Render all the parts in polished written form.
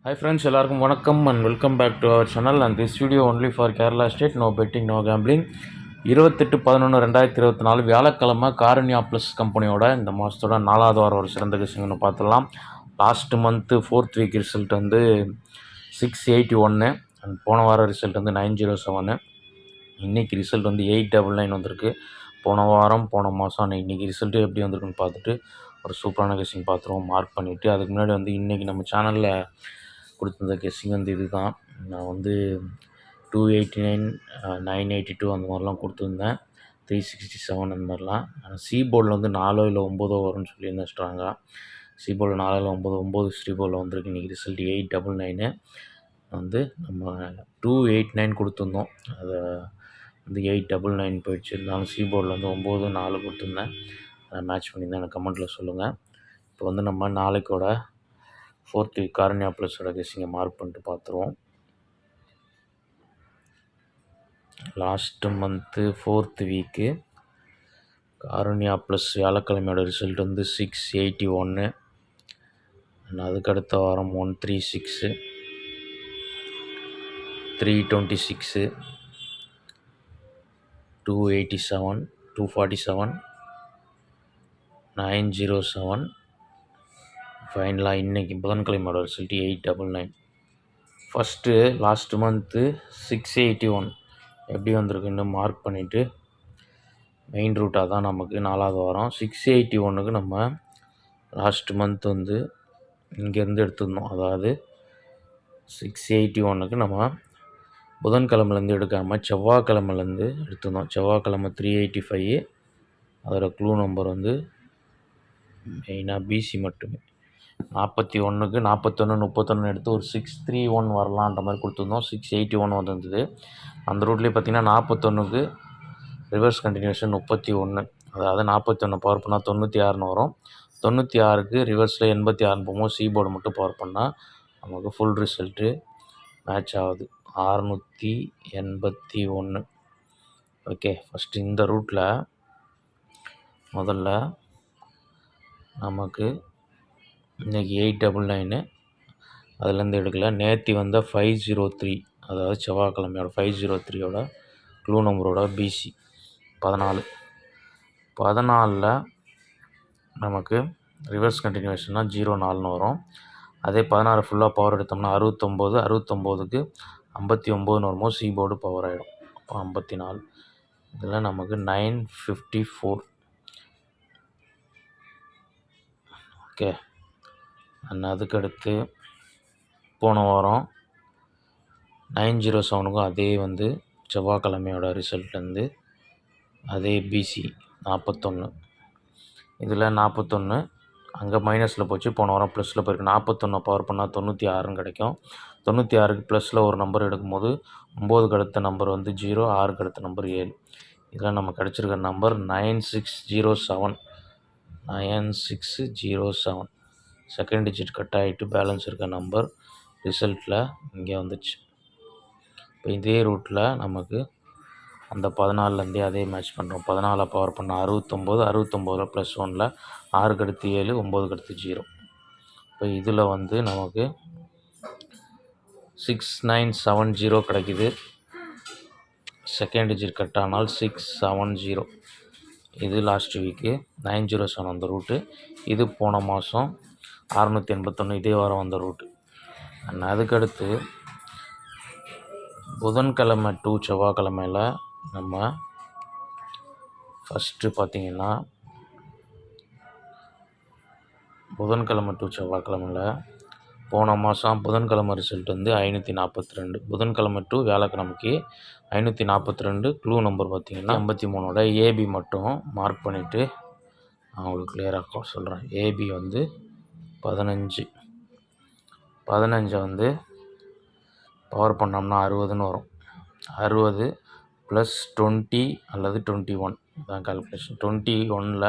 Hi friends, எல்லாருக்கும் வணக்கம் and welcome back to our channel and this video only for Kerala State, no betting, no gambling. 28/11/2024 வியாழக்கிழமை Karunya plus கம்பெனியோட இந்த மாதத்தோட 4வது வாரம் ஒரு சிறந்த கசிங்கன்னு பார்த்துடலாம். Last month 4th week result வந்து 681 அண்ட் போன வாரம் ரிசல்ட் வந்து 907. இன்றைக்கி ரிசல்ட் வந்து 899 வந்திருக்கு. போன வாரம் போன மாதம் இன்றைக்கி ரிசல்ட்டு எப்படி வந்திருக்குன்னு பார்த்துட்டு ஒரு சூப்பரான கெஸ்ஸிங் பார்த்துருவோம் மார்க் பண்ணிவிட்டு. அதுக்கு முன்னாடி வந்து இன்றைக்கி நம்ம சேனலில் கொடுத்துருந்த கெஸ்ஸிங் வந்து இது தான். நான் வந்து 289 982 அந்த மாதிரிலாம் கொடுத்துருந்தேன், 367 அந்த மாதிரிலாம். சி போர்டில் வந்து 4 இல்லை 9 வரும்னு சொல்லியிருந்தேன் ஸ்ட்ராங்காக. சி போர்டில் 4 இல்லை 9 சி போர்டில் வந்திருக்கு. இன்றைக்கி ரிசல்ட் 899 வந்து நம்ம 289 கொடுத்துருந்தோம், அதை வந்து 899 போயிடுச்சு. இருந்தாலும் சி போர்டில் வந்து 9 4 கொடுத்துருந்தேன். அதை மேட்ச் பண்ணியிருந்தேன், எனக்கு கமெண்ட்டில் சொல்லுங்கள். இப்போ வந்து நம்ம நாளைக்கோட 4th வீக் காரண்யா ப்ளஸோட கெஸ்ஸிங்கை மார்க் பண்ணிட்டு பார்த்துருவோம். Last month 4th week Karunya plus வியாழக்கிழமையோட ரிசல்ட் வந்து 681. அதுக்கு அடுத்த வாரம் 136, 326, 287, 247, 907. ஃபைனலாக இன்றைக்கி புதன்கிழமையோட ரிசல்ட் 899. ஃபஸ்ட்டு லாஸ்ட்டு மந்த்து 681 எப்படி வந்திருக்குன்னு மார்க் பண்ணிவிட்டு மெயின் ரூட்டாக தான் நமக்கு 4வது வாரம் 681க்கு நம்ம லாஸ்ட்டு மந்த் வந்து இங்கேருந்து எடுத்துருந்தோம். அதாவது 681க்கு நம்ம புதன்கிழமைலேருந்து எடுக்காமல் செவ்வாய்க்கிழமைலேருந்து எடுத்துருந்தோம். செவ்வாய்க்கிழமை 385, அதோட க்ளூ நம்பர் வந்து மெயினாக பிசி மட்டுமே. 41க்கு 41 31 எடுத்து ஒரு 631 வரலான்ற மாதிரி கொடுத்துருந்தோம். 681 வந்துருந்தது. அந்த ரூட்லேயே பார்த்திங்கன்னா 41க்கு ரிவர்ஸ் கண்டினியூஷன் 31, அதாவது 41 பவர் பண்ணால் 96ன்னு வரும். 96க்கு ரிவர்ஸில் 86 போகும்போது சி போர்டு மட்டும் பவர் பண்ணால் நமக்கு ஃபுல் ரிசல்ட்டு மேட்ச் ஆகுது 681. ஓகே, ஃபஸ்ட்டு இந்த ரூட்டில் முதல்ல நமக்கு இன்றைக்கி 899 அதுலேருந்து எடுக்கல. நேற்று வந்த 503, அதாவது செவ்வாய்க்கிழமையோட 503யோட க்ளூ நம்பரோட பிசி 14. 14ல் நமக்கு ரிவர்ஸ் கண்டினியூஷன்னா 04ன்னு வரும். அதே 16 ஃபுல்லாக பவர் எடுத்தோம்னா 69, 69க்கு 59ன்னு வரும்போது சி போர்டு பவர் ஆகிடும். அப்போ 54. இதில் நமக்கு 954. ஓகே, அண்ட் அதுக்கடுத்து போன வாரம் 907க்கும் அதே வந்து செவ்வாய்க்கிழமையோட ரிசல்ட்லேருந்து அதே பிசி 41. இதில் 41 அங்கே மைனஸில் போச்சு, போன வாரம் ப்ளஸில் போயிருக்கு. 41 பவர் பண்ணால் 96ன்னு கிடைக்கும். 96க்கு ப்ளஸில் ஒரு நம்பர் எடுக்கும்போது 9க்கு அடுத்த நம்பர் வந்து 0, 6க்கு அடுத்த நம்பர் 7. இதில் நம்ம கிடச்சிருக்க நம்பர் 9607. 9607 செகண்ட் டிஜிட் கட் ஆகிட்டு பேலன்ஸ் இருக்க நம்பர் ரிசல்ட்டில் இங்கே வந்துச்சு. இப்போ இதே ரூட்டில் நமக்கு அந்த 14லேருந்தே அதே மேட்ச் பண்ணுறோம். 14 பவர் பண்ண 69, 69ல் +1ல் 6க்கு அடுத்து 7, 9க்கு அடுத்து 0. இப்போ இதில் வந்து நமக்கு 6970 கிடைக்குது. செகண்ட் டிஜிட் கட் ஆனால் 670. இது லாஸ்ட் வீக்கு 907 அந்த ரூட்டு. இது போன மாதம் 681 இதே வாரம் வந்த ரூட்டு. அண்ட் அதுக்கடுத்து புதன்கிழமை டு செவ்வாய்க்கிழமையில் நம்ம ஃபஸ்ட்டு பார்த்திங்கன்னா புதன்கிழமை டு செவ்வாய்க்கிழமையில் போன மாதம் புதன்கிழமை ரிசல்ட் வந்து 542. புதன்கிழமை டு வியாழக்கிழமைக்கு 542 க்ளூ நம்பர் பார்த்திங்கன்னா 83ஓட ஏபி மட்டும் மார்க் பண்ணிவிட்டு நான் உங்களுக்கு கிளியராக சொல்கிறேன். ஏபி வந்து 15. 15 வந்து பவர் பண்ணோம்னா 60ன்னு வரும். 60 + 20 அல்லது 21 தான் கால்குலேஷன். 21ல்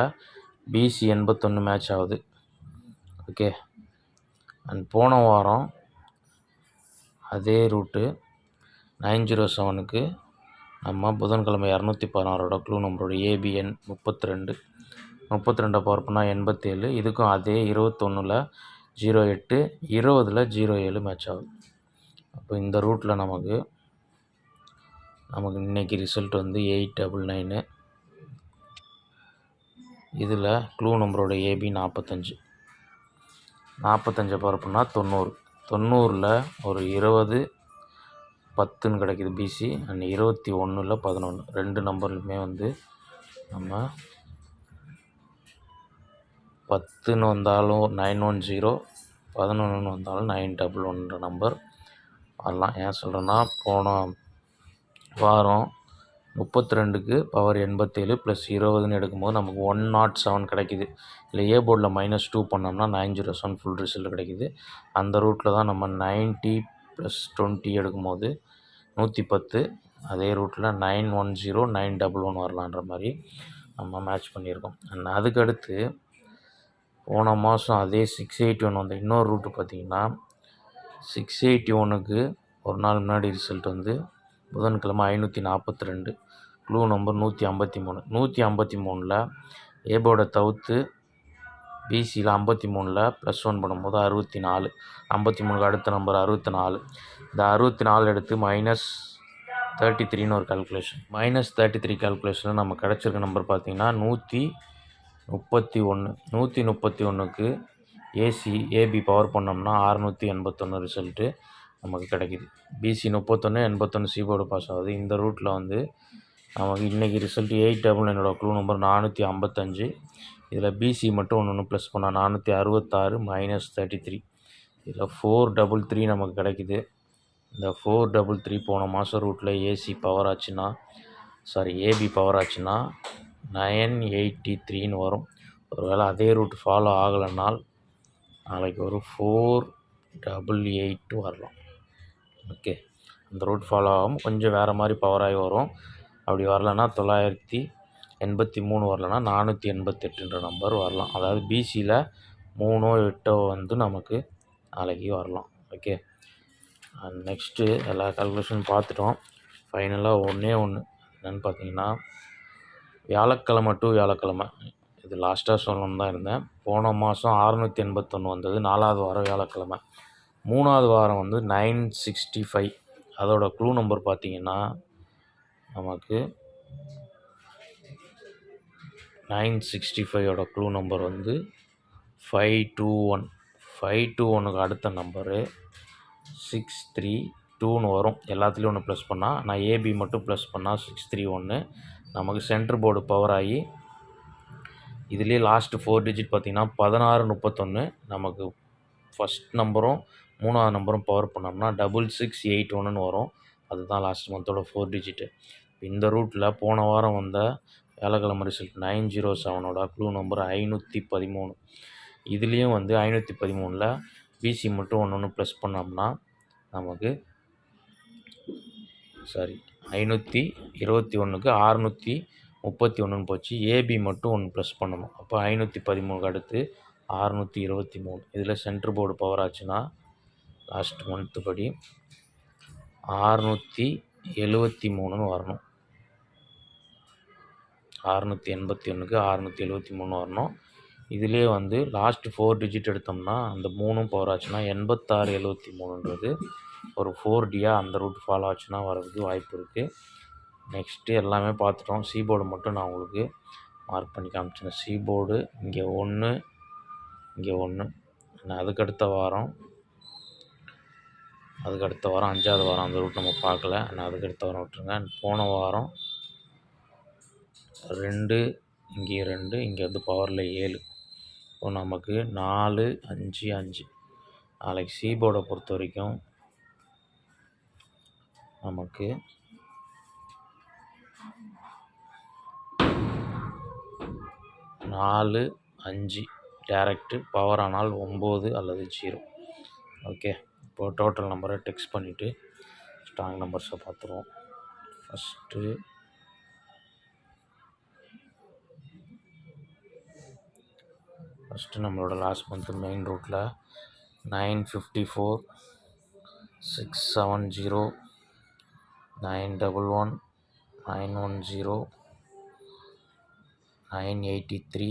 பிசி 81 மேட்ச் ஆகுது. ஓகே, அண்ட் போன வாரம் அதே ரூட்டு 907க்கு நம்ம புதன்கிழமை 216ஓட க்ளூ நம்பரோட ஏபிஎன் 32. 32 பவர் பண்ணால் 87. இதுக்கும் அதே 21ல் 08 20ல் 07 மேட்ச் ஆகுது. அப்போ இந்த ரூட்டில் நமக்கு இன்றைக்கி ரிசல்ட் வந்து 899. இதில் க்ளூ நம்பரோட ஏபி 45. 45 பரப்புனா 90. 90ல் ஒரு 20 10ன்னு கிடைக்கிது பிசி. அண்ட் 21ல் 11. ரெண்டு நம்பர்லையுமே வந்து நம்ம 10ன்னு வந்தாலும் 910, 11ன்னு வந்தாலும் 911 நம்பர் வரலாம். ஏன் சொல்கிறேன்னா, போன வாரம் 32க்கு பவர் 87 ப்ளஸ் 20ன்னு எடுக்கும்போது நமக்கு 107 கிடைக்கிது. இல்லை ஏ போர்டில் -2 பண்ணோம்னா 907 ஃபுல் ரிசல்ட் கிடைக்கிது. அந்த ரூட்டில் தான் நம்ம 90 + 20 எடுக்கும்போது 110. அதே ரூட்டில் 910 911 வரலான்ற மாதிரி நம்ம மேட்ச் பண்ணியிருக்கோம். அண்ட் அதுக்கடுத்து போன மாதம் அதே 681 வந்த இன்னொரு ரூட்டு பார்த்திங்கன்னா, 681க்கு ஒரு நாள் முன்னாடி ரிசல்ட் வந்து புதன்கிழமை 542. Clue number 153. 153ல் ஏ போர்டை தவிர்த்து பிசியில் 53ல் +1 பண்ணும்போது 64. 53க்கு அடுத்த நம்பர் 64. இந்த 64 எடுத்து -33ன்னு ஒரு கால்குலேஷன். -33 கால்குலேஷனில் நம்ம கிடச்சிருக்க நம்பர் பார்த்திங்கன்னா 131. 131க்கு ஏபி பவர் பண்ணோம்னா 681 ரிசல்ட்டு நமக்கு கிடைக்கிது. பிசி 31, 81 சி போர்டு பாஸ் ஆகுது. இந்த ரூட்டில் வந்து நமக்கு இன்றைக்கி ரிசல்ட் 899. Clue number 455. இதில் பிசி மட்டும் ஒன்று ப்ளஸ் பண்ணால் 466 -33. இதில் 433 நமக்கு கிடைக்கிது. இந்த 433 போன மாதம் ரூட்டில் ஏபி பவர் ஆச்சுன்னா 983ன்னு வரும். ஒருவேளை அதே ரூட் ஃபாலோ ஆகலைனால் நாளைக்கு ஒரு 488 வரலாம். ஓகே, அந்த ரூட் ஃபாலோ ஆகும், கொஞ்சம் வேறு மாதிரி பவர் ஆகி வரும். அப்படி வரலன்னா 983 வரலன்னா 488ன்ற நம்பர் வரலாம். அதாவது பிசியில் 3 8 வந்து நமக்கு நாளைக்கு வரலாம். ஓகே, நெக்ஸ்ட்டு எல்லா கால்குலேஷன் பார்த்துட்டோம். ஃபைனலாக ஒன்று என்னென்னு பார்த்தீங்கன்னா, வியாழக்கிழமை டு வியாழக்கிழமை இது லாஸ்ட்டாக சொல்லணுன்னு தான் இருந்தேன். போன மாதம் 681 வந்தது 4வது வாரம் வியாழக்கிழமை. 3வது வாரம் வந்து 965. அதோட க்ளூ நம்பர் பார்த்திங்கன்னா நமக்கு 965ஓட க்ளூ நம்பர் வந்து 521. 521க்கு அடுத்த நம்பரு 632ன்னு வரும். எல்லாத்துலேயும் ஒன்று ப்ளஸ் பண்ணால், நான் ஏபி மட்டும் ப்ளஸ் பண்ணால் 631. நமக்கு சென்ட்ரு போர்டு பவர் ஆகி இதுலேயே லாஸ்ட்டு 4 டிஜிட் பார்த்திங்கன்னா 1631. நமக்கு ஃபஸ்ட் நம்பரும் 3வது நம்பரும் பவர் பண்ணோம்னா 6681ன்னு வரும். அதுதான் லாஸ்ட் மந்தோட 4 டிஜிட்டு. இந்த ரூட்டில் போன வாரம் வந்த வியாழக்கிழமை ரிசல்ட் 907ஓட க்ளூ நம்பர் 513. இதுலேயும் வந்து 513ல் பிசி மட்டும் ஒன்று ப்ளஸ் பண்ணோம்னா நமக்கு 521க்கு 631ன்னு போச்சு. ஏபி மட்டும் ஒன்று ப்ளஸ் பண்ணணும். அப்போ 513க்கு அடுத்து 623. இதில் சென்ட்ரு போர்டு பவர் ஆச்சுன்னா லாஸ்ட் மந்த்து படி 673ன்னு வரணும். 681க்கு 673 வரணும். இதிலே வந்து லாஸ்ட்டு 4 டிஜிட் எடுத்தோம்னா அந்த 3ம் பவர் ஆச்சுன்னா 8673ன்றது ஒரு 4டியாக அந்த ரூட் ஃபாலோ ஆச்சுன்னா வரதுக்கு வாய்ப்பு இருக்குது. நெக்ஸ்ட்டு எல்லாமே பார்த்துட்டோம். சி போர்டு மட்டும் நான் உங்களுக்கு மார்க் பண்ணி காமிச்சேன். சி போர்டு இங்கே 1, இங்கே 1. அதுக்கடுத்த வாரம் 5வது வாரம் அந்த ரூட் நம்ம பார்க்கல. அதுக்கடுத்த வாரம் விட்டுருங்க. போன வாரம் 2, இங்கே 2, இங்கே வந்து பவரில் 7. இப்போ நமக்கு 4 5 5. நாளைக்கு சி போர்டை பொறுத்த வரைக்கும் நமக்கு 4 5 டேரெக்டு பவர் ஆனால் 9 அல்லது 0. ஓகே, இப்போது டோட்டல் நம்பரை டெக்ஸ்ட் பண்ணிவிட்டு ஸ்ட்ராங் நம்பர்ஸை பார்த்துருவோம். ஃபஸ்ட்டு நம்மளோட லாஸ்ட் மந்த்து மெயின் ரூட்டில் 954 670 911 910 983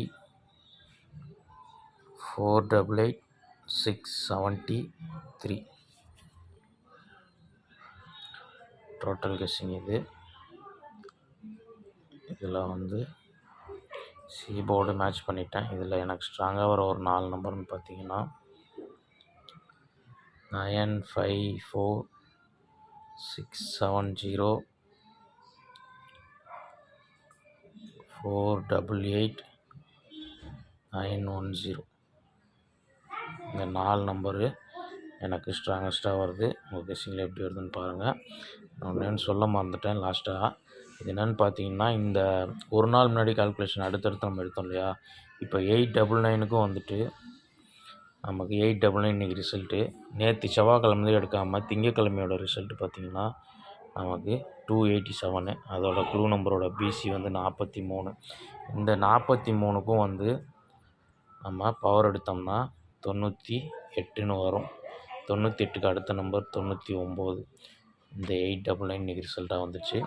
488 673 டோட்டல் கெஸ்ஸிங் இது. இதில் வந்து சி போர்டு மேட்ச் பண்ணிட்டேன். இதில் எனக்கு ஸ்ட்ராங்காக வர ஒரு 4 நம்பர்னு பார்த்தீங்கன்னா 954 670 488 910. இந்த 4 நம்பரு எனக்கு ஸ்ட்ராங்கஸ்ட்டாக வருது. உங்கள் கெஸ்ஸிங்கில் எப்படி வருதுன்னு பாருங்கள். நான் ஒன்று சொல்ல மறந்துட்டேன் லாஸ்ட்டாக. இது என்னென்னு பார்த்தீங்கன்னா, இந்த ஒரு நாள் முன்னாடி கால்குலேஷன் அடுத்தடுத்து நம்ம எடுத்தோம் இல்லையா, இப்போ 899க்கும் வந்துட்டு நமக்கு 899 இன்றைக்கி ரிசல்ட்டு. நேற்று செவ்வாய்க்கிழமை எடுக்காமல் திங்கக்கிழமையோட ரிசல்ட்டு பார்த்திங்கன்னா நமக்கு 287. அதோட க்ளூ நம்பரோட பிசி வந்து 43. இந்த 43க்கும் வந்து நம்ம பவர் எடுத்தோம்னா 98ன்னு வரும். 98க்கு அடுத்த நம்பர் 99. இந்த 899 இன்றைக்கி ரிசல்ட்டாக வந்துச்சு.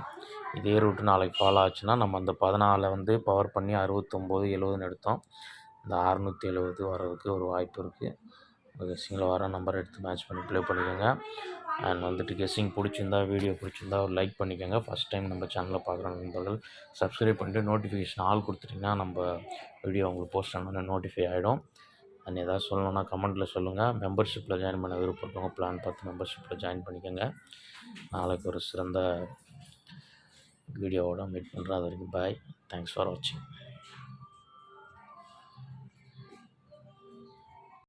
இதே ரூட்டு நாளைக்கு ஃபாலோ ஆச்சுன்னா நம்ம அந்த 14 வந்து பவர் பண்ணி 69 70ன்னு எடுத்தோம். இந்த 670 வர்றதுக்கு ஒரு வாய்ப்பு இருக்குது. கெஸ்ஸிங்கில் வர நம்பர் எடுத்து மேட்ச் பண்ணி ப்ளே பண்ணிக்கோங்க. அண்ட் வந்துட்டு கெஸ்ஸிங் பிடிச்சிருந்தா, வீடியோ பிடிச்சிருந்தா ஒரு லைக் பண்ணிக்கோங்க. ஃபஸ்ட் டைம் நம்ம சேனலில் பார்க்குற நண்பர்கள் சப்ஸ்கிரைப் பண்ணிட்டு நோட்டிஃபிகேஷன் ஆல் கொடுத்துட்டிங்கன்னா நம்ம வீடியோ உங்களுக்கு போஸ்ட் ஆனோன்னு நோட்டிஃபை ஆகிடும். அண்ட் ஏதாவது சொல்லணுன்னா கமெண்ட்டில் சொல்லுங்கள். மெம்பர்ஷிப்பில் ஜாயின் பண்ண விருப்பப்பட்டவங்க பிளான் பார்த்து மெம்பர்ஷிப்பில் ஜாயின் பண்ணிக்கோங்க. நாளைக்கு ஒரு சிறந்த வீடியோவோட மீட் பண்ணுறேன். அது வரைக்கும் பாய். தேங்க்ஸ் ஃபார் வாட்சிங்.